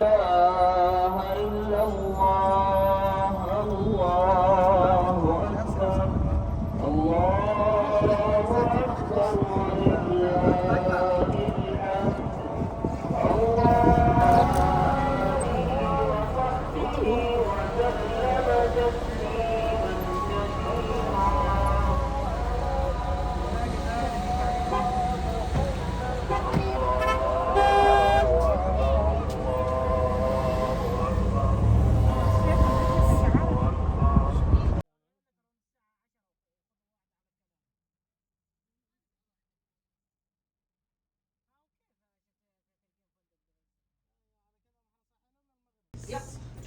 إله إلا الله الله أكبر الله أكبر ولله الحمد الله وصحبه وسلم تسليما كثيرا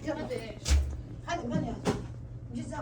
يلا هذه مالها جزء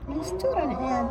مستورة العيال.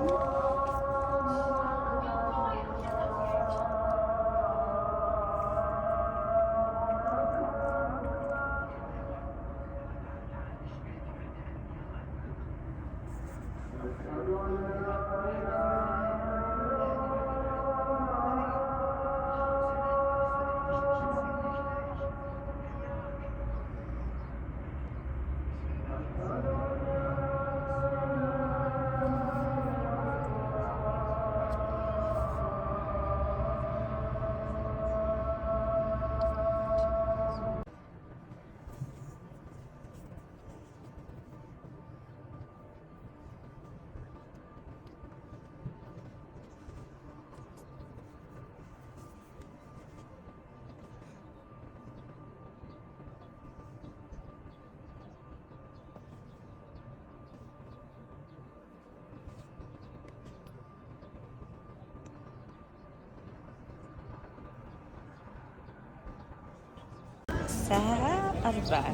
الساعة 4.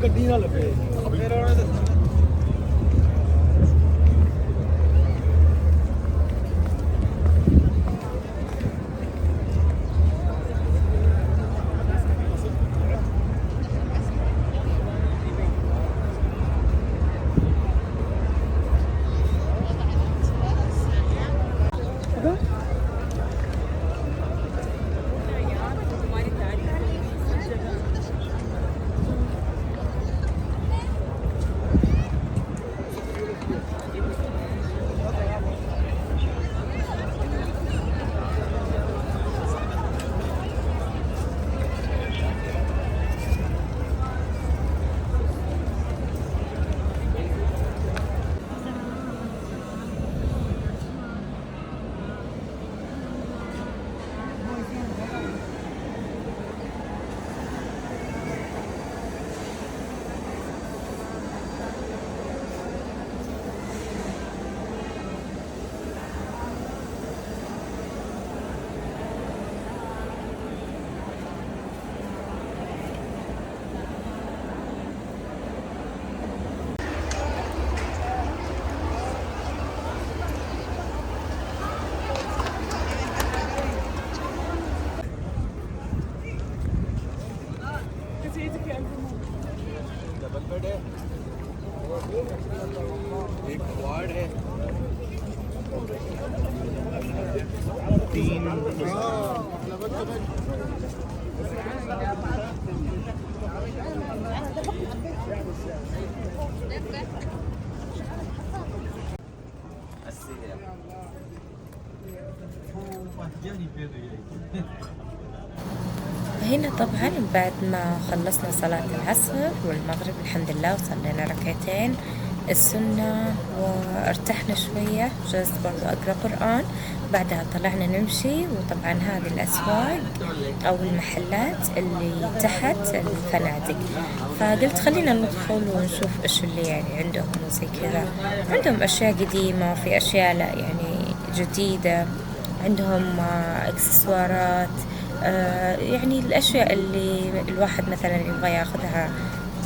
ਗੱਡੀ ਨਾਲ ਲੱਗੇ ਫਿਰ ਉਹਨੇ ਦੱਸਣਾ هنا طبعا بعد ما خلصنا صلاة العصر والمغرب الحمد لله وصلينا ركعتين السنة وارتحنا شوية، جلست برضو أقرأ قرآن. بعدها طلعنا نمشي، وطبعا هذه الأسواق أو المحلات اللي تحت الفنادق، فقلت خلينا ندخل ونشوف إيش اللي يعني عندهم وزي كذا. عندهم أشياء قديمة وفي أشياء لا يعني جديدة، عندهم إكسسوارات، يعني الأشياء اللي الواحد مثلا يبغى ياخذها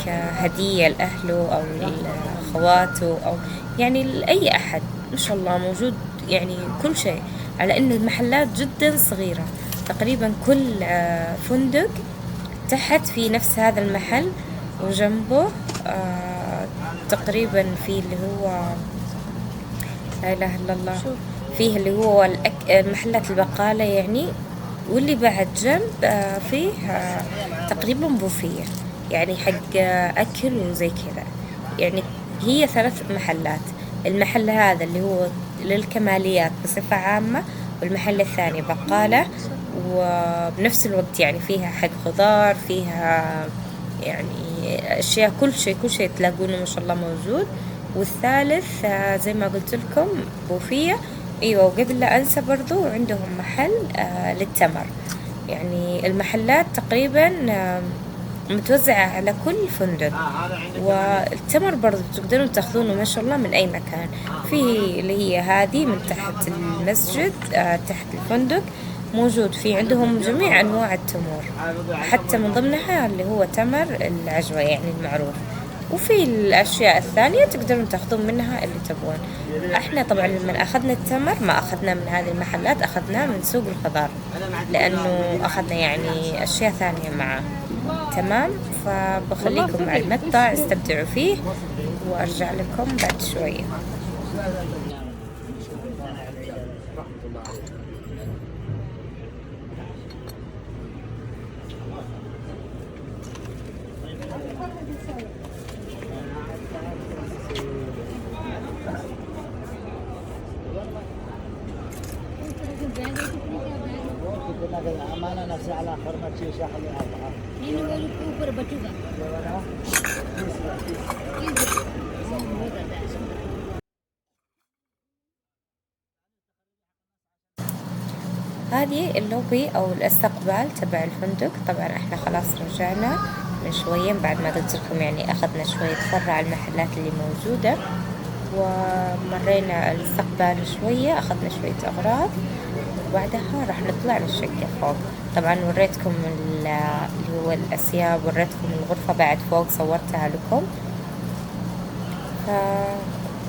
كهدية لأهله أو لأخواته أو يعني لأي أحد، ما شاء الله موجود يعني كل شيء. على إنه المحلات جدا صغيرة، تقريبا كل فندق تحت في نفس هذا المحل، وجنبه تقريبا في اللي هو لا إله إلا الله، فيه اللي هو محلات البقالة يعني، واللي بعد جنب فيه تقريبا بوفية يعني حق أكل وزي كذا. يعني هي 3 محلات، المحل هذا اللي هو للكماليات بصفة عامة، والمحل الثاني بقالة، وبنفس الوقت يعني فيها حق خضار، فيها يعني أشياء كل شيء تلاقونه ما شاء الله موجود. والثالث زي ما قلت لكم بوفية. ايوه، وقبل لا انسى برضو عندهم محل للتمر. يعني المحلات تقريبا متوزعة على كل فندق، والتمر برضو تقدرون تاخذونه ما شاء الله من اي مكان. في اللي هي هذه من تحت المسجد تحت الفندق موجود، في عندهم جميع انواع التمور، حتى من ضمنها اللي هو تمر العجوة يعني المعروف. وفي الأشياء الثانية تقدرون تاخذون منها اللي تبغون. احنا طبعا لما أخذنا التمر ما أخذناه من هذه المحلات، أخذناه من سوق الخضار، لأنه أخذنا يعني أشياء ثانية معه. تمام، فبخليكم مع المقطع استمتعوا فيه، وأرجع لكم بعد شوية. أمانة نفسي على حرمة شيء شحن هذه اللوبي أو الاستقبال تبع الفندق. طبعا احنا خلاص رجعنا من شوية بعد ما قلت لكم يعني أخذنا شوية فرع المحلات اللي موجودة، ومرينا الاستقبال شوية، أخذنا شوية أغراض، وبعدها راح نطلع للشقة فوق. طبعا وريتكم اللي هو الأسياب، وريتكم الغرفة بعد فوق صورتها لكم،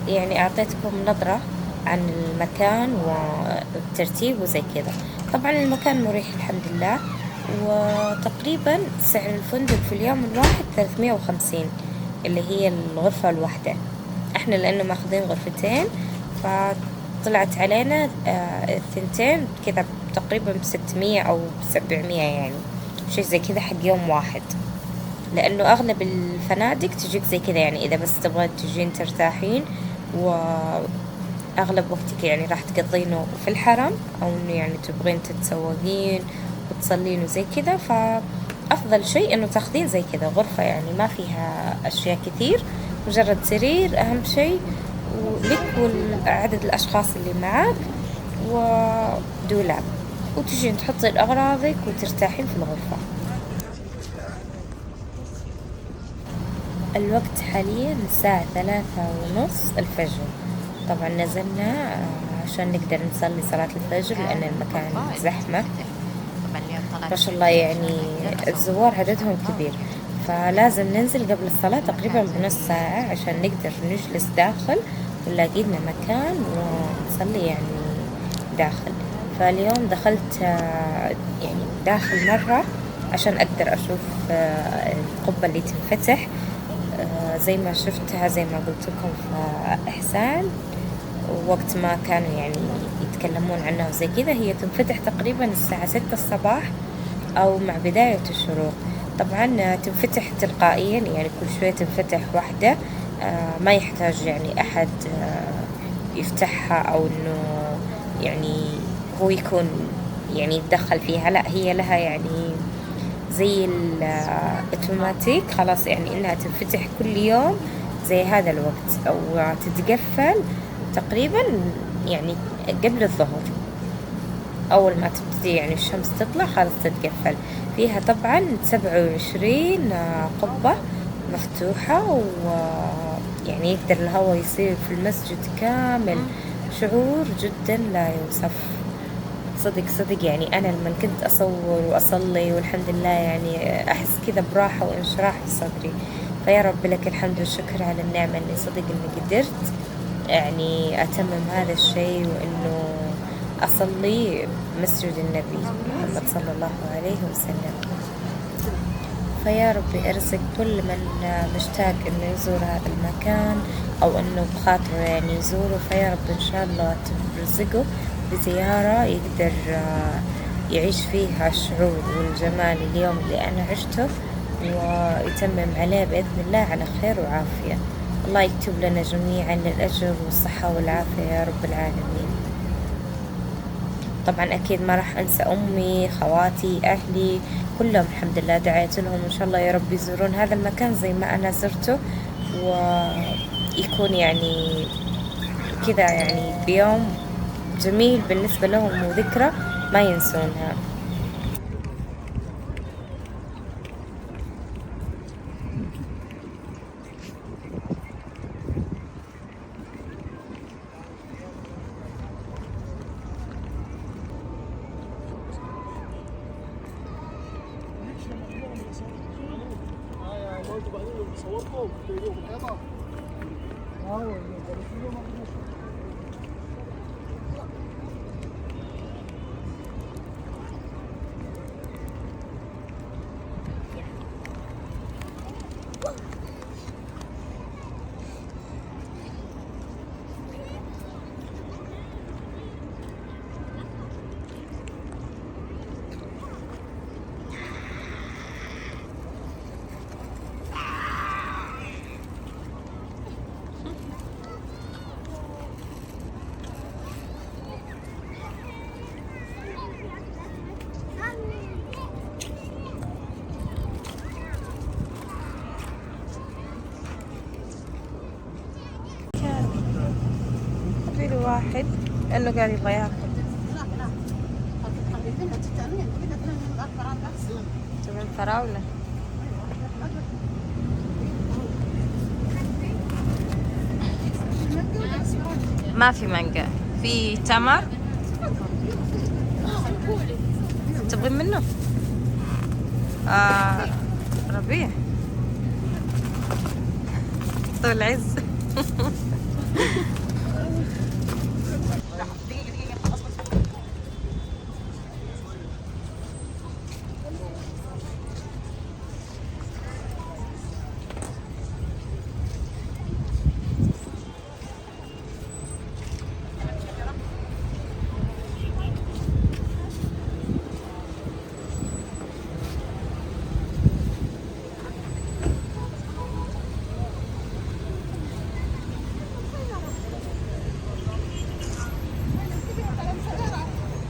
يعني أعطيتكم نظرة عن المكان والترتيب وزي كذا. طبعا المكان مريح الحمد لله، وتقريبا سعر الفندق في اليوم الواحد 350 اللي هي الغرفة الواحدة. احنا لأنه ماخذين غرفتين فطلعت علينا 2 كذا تقريبا ب600 أو 700 يعني شيء زي كذا حق يوم واحد، لأنه أغلب الفنادق تجيك زي كذا يعني إذا بس تبغى تجين ترتاحين وأغلب وقتك يعني راح تقضينه في الحرم، أو إنه يعني تبغين تتسوقين وتصلين وزي كذا، فأفضل شيء إنه تاخذين زي كذا غرفة يعني ما فيها أشياء كثير، مجرد سرير أهم شيء ولك وعدد الأشخاص اللي معك ودولاب، وتجين تحطين أغراضك وترتاحين في الغرفة. الوقت حاليا الساعة 3:30 الفجر. طبعا نزلنا عشان نقدر نصلي صلاة الفجر لأن المكان زحمة ما شاء الله، يعني الزوار عددهم كبير، فلازم ننزل قبل الصلاة تقريبا بنص ساعة عشان نقدر نجلس داخل ونلاقي لنا مكان ونصلي يعني داخل. فاليوم دخلت يعني داخل مرة عشان أقدر أشوف القبة اللي تنفتح زي ما شفتها زي ما قلت لكم في إحسان، وقت ما كانوا يعني يتكلمون عنها وزي كذا. هي تنفتح تقريبا الساعة 6 الصباح أو مع بداية الشروق. طبعا تنفتح تلقائيا، يعني كل شوية تنفتح واحدة، ما يحتاج يعني أحد يفتحها أو إنه يعني هو يكون يعني يتدخل فيها. لا، هي لها يعني زي الأوتوماتيك، خلاص يعني إنها تنفتح كل يوم زي هذا الوقت، أو تتقفل تقريبا يعني قبل الظهر. أول ما تبتدي يعني الشمس تطلع خلاص تتقفل. فيها طبعا 27 قبة مفتوحة، ويعني يقدر الهواء يصير في المسجد كامل. شعور جدا لا يوصف، صدق يعني. أنا لما كنت أصور وأصلي والحمد لله يعني أحس كذا براحة وإنشراح في صدري. فيا رب لك الحمد والشكر على النعمة اللي صدق إني قدرت يعني أتمم هذا الشيء، وإنه أصلي مسجد النبي محمد صلى الله عليه وسلم. فيا ربي ارزق كل من مشتاق إنه يزور هذا المكان أو إنه بخاطره يعني يزوره. فيا رب إن شاء الله ترزقه بزيارة يقدر يعيش فيها الشعور والجمال اليوم اللي أنا عشته، ويتمم عليه بإذن الله على خير وعافية. الله يكتب لنا جميعا الأجر والصحة والعافية يا رب العالمين. طبعا أكيد ما راح أنسى أمي، خواتي، أهلي كلهم الحمد لله دعيت لهم إن شاء الله يا رب يزورون هذا المكان زي ما أنا زرته، ويكون يعني كذا يعني بيوم جميل بالنسبة لهم وذكرى ما ينسونها. في واحد انه قال يبغى ياكل من فراولة. ما في مانجا، في تمر. تبغين منه؟ ربيع طول العز.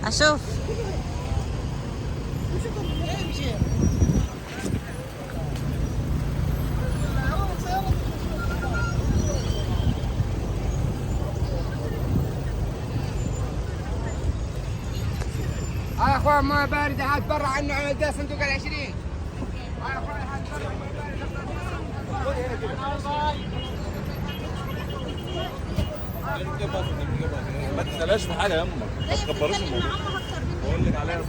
أشوف يا اخوان ما باردة، هات برا عنه على ده صندوق ال20. يا اخوان هات برا ما ما تخليهاش في حالها يمك، ما تكبروش الموضوع. بقول لك عليها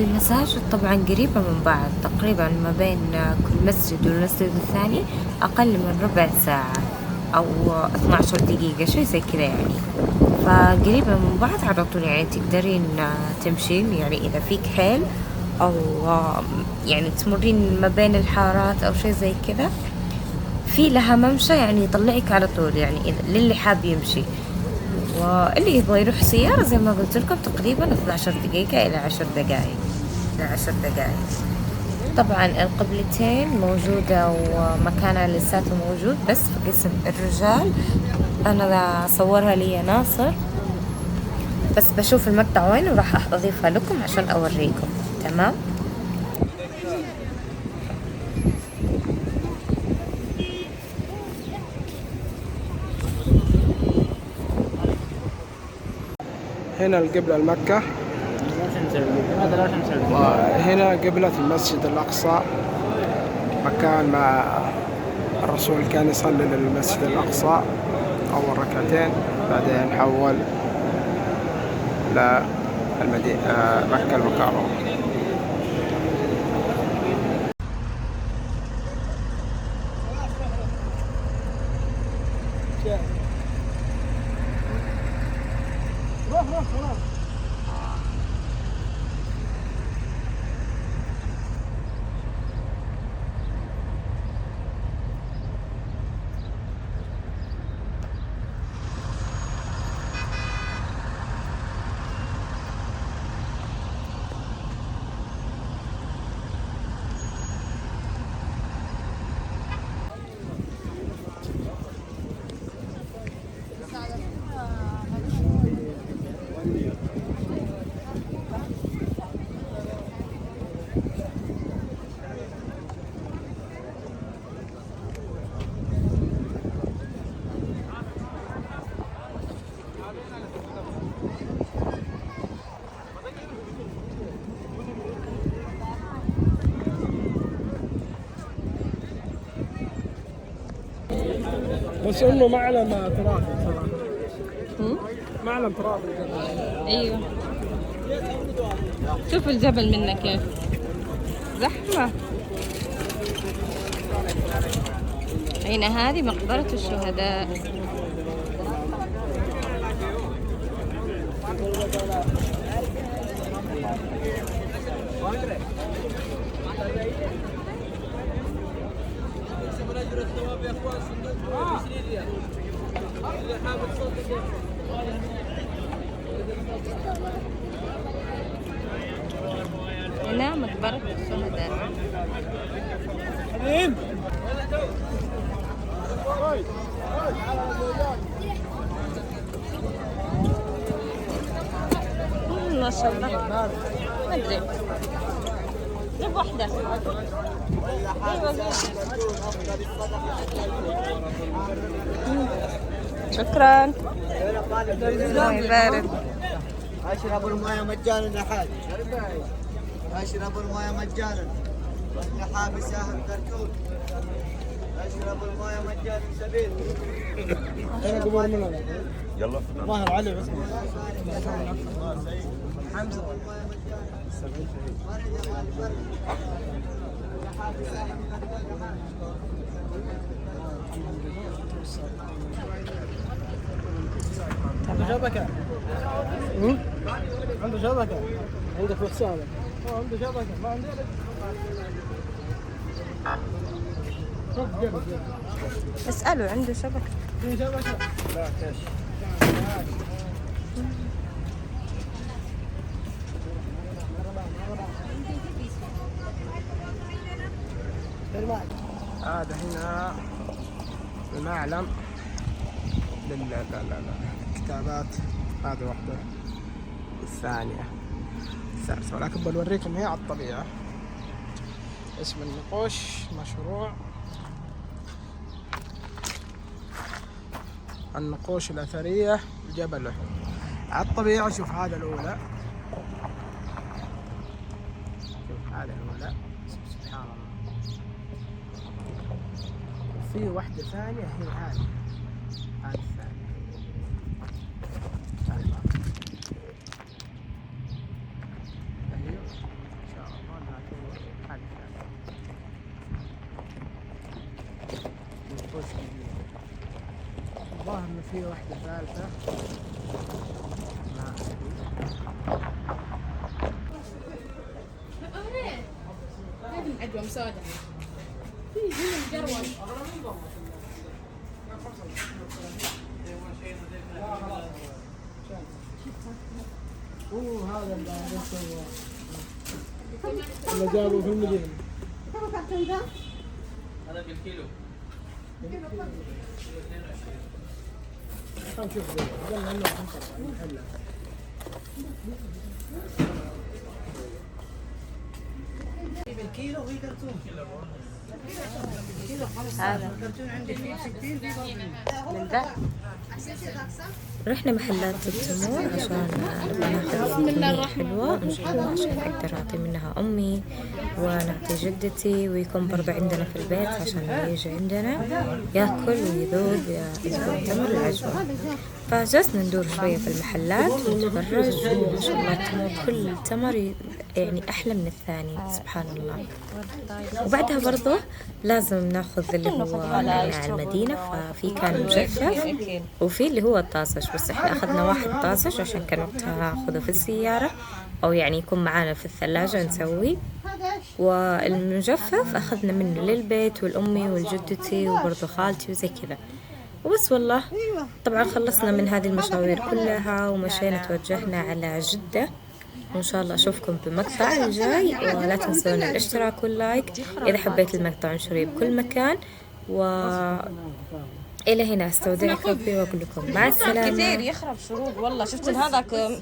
المساجد طبعا قريبة من بعض، تقريبا ما بين كل مسجد والمسجد الثاني أقل من ربع ساعة أو 12 دقيقة شيء زي كذا يعني، فقريبة من بعض على طول يعني تقدرين تمشين يعني إذا فيك حيل أو يعني تمرين ما بين الحارات أو شيء زي كذا، في لها ممشى يعني يطلعك على طول يعني للي حاب يمشي، واللي يبغى يروح سيارة زي ما قلت لكم تقريبا 12 دقيقة إلى 10 دقائق. طبعا القبلتين موجودة ومكانها لساته موجود، بس في قسم الرجال أنا صورها لي ناصر، بس بشوف المقطع وين وراح أضيفها لكم عشان أوريكم. تمام. هنا القبلة المكة، وهنا قبلة المسجد الأقصى، مكان ما الرسول كان يصلي للمسجد الأقصى أول ركعتين، بعدين حول للمدينة مكة المكرمة. بس انه معلم ترافي صراحه، معلم ترافي. ايوه شوف الجبل منه كيف زحمة. هنا هذه مقبرة الشهداء. هنا مقبرة الشهداء. ما شاء الله. ما ادري جيب واحدة. شكرا. الله يبارك. اشرب الماء مجانا يا حاج، اشرب الماء مجانا، اللي حاب يساهم كركوك، اشرب الماء مجانا سبيل. انا قبل منها يلا ظاهر علي بس حمزه. عنده شبكة. عنده شبكة. عندك وحسابك. عنده شبكة. ما عندك. اسأله عنده شبكة. في شبكة. لا كاش. هذا هنا المعلم الكتابات. هذه واحدة، الثانية، الثالثة، ولكن بنوريكم هي على الطبيعة. اسم النقوش مشروع النقوش الأثرية جبل أحد على الطبيعة. شوف هذا الأولى، شوف هذا الأولى، سبحان الله. وفي واحدة ثانية هي هذه الثانية. الظاهر إنه في واحدة ثالثة. عجوة مسودة. هذا اللي جابوا في المدينة. هذا بالكيلو. خلينا نشوف المحلات. بالكيلو وهي كرتون. هذا كرتون عندي فيه 60 من ذا. رحنا محلات التمور عشان ناخذ كمية حلوة إن شاء الله، عشان أقدر أعطي منها أمي ونعطي جدتي، ويكون برضه عندنا في البيت عشان اللي يجي عندنا ياكل ويذوق التمر العجوة. فجلسنا ندور شوية في المحلات ونتفرج، وما شاء الله التمور كل تمر يعني أحلى من الثاني سبحان الله. وبعدها برضه لازم ناخذ اللي هو من المدينة، ففي كان مجفف وفي اللي هو الطازج، بس احنا أخذنا واحد طازج عشان كان وقتها ناخذه في السيارة أو يعني يكون معانا في الثلاجة نسوي، والمجفف أخذنا منه للبيت والأمي والجدتي وبرضه خالتي وزي كذا. وبس والله. طبعا خلصنا من هذه المشاوير كلها ومشينا توجهنا على جدة، وإن شاء الله أشوفكم بمقطع الجاي، ولا تنسون الاشتراك واللايك إذا حبيت المقطع، انشريه بكل مكان. إلى هنا استودعكم ربي وأقول لكم مع السلامة. كثير يخرب شروق والله. شفت هذاك